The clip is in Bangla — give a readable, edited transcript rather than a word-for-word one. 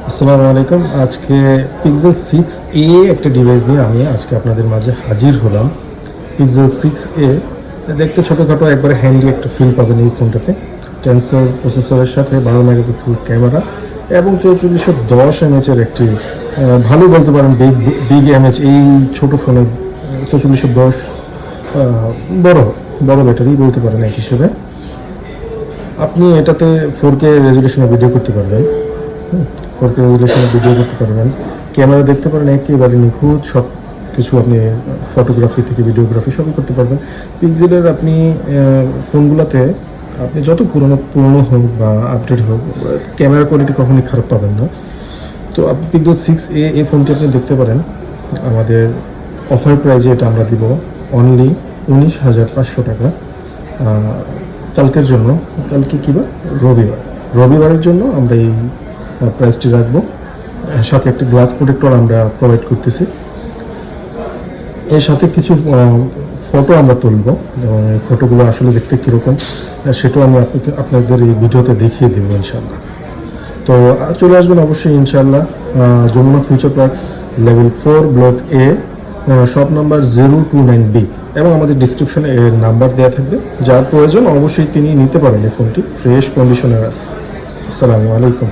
আসসালামু আলাইকুম। আজকে পিক্সেল 6a একটা ডিভাইস নিয়ে আমি আজকে আপনাদের মাঝে হাজির হলাম। পিক্সেল 6a দেখতে ছোটোখাটো একবারে হ্যান্ডি একটা ফিল পাবেন এই ফোনটাতে। টেনসর প্রসেসরের সাথে 12 মেগাপিক্সেল ক্যামেরা এবং 4410 এমএচের একটি ভালো বলতে পারেন বিগ এমএচ এই ছোটো ফোনে 4410 বড় বড় ব্যাটারি বলতে পারেন এক হিসেবে। আপনি এটাতে 4K রেজুলেশনে ভিডিও করতে পারবেন। 4K রেজুলেশনে ভিডিও করতে পারবেন, ক্যামেরা দেখতে পারেন একেবারে নিখুঁত, সব কিছু আপনি ফটোগ্রাফি থেকে ভিডিওগ্রাফি সবই করতে পারবেন। পিক্সেলের আপনি ফোনগুলোতে আপনি যত পুরনো হোক বা আপডেট হোক, ক্যামেরা কোয়ালিটি কখনই খারাপ পাবেন না। তো আপনি পিক্সেল 6a এই ফোনটি আপনি দেখতে পারেন। আমাদের অফার প্রাইজে এটা আমরা দিব অনলি 19,500 টাকা কালকের জন্য। কালকে কী বার? রবিবারের জন্য আমরা এই প্রাইসটি রাখবো। সাথে একটা গ্লাস প্রোটেক্টর আমরা প্রোভাইড করতেছি। এর সাথে কিছু ফটো আমরা তুলব এবং এই ফটোগুলো আসলে দেখতে কীরকম সেটাও আমি আপনাদের এই ভিডিওতে দেখিয়ে দেবো ইনশাল্লাহ। তো চলে আসবেন অবশ্যই ইনশাল্লাহ Jamuna Future Park level 4 block A, shop number 029B এবং আমাদের ডিসক্রিপশনে এর নাম্বার দেওয়া থাকবে। যার প্রয়োজন অবশ্যই তিনি নিতে পারেন। এই ফোনটি ফ্রেশ কন্ডিশনে আছে। আসসালামু আলাইকুম।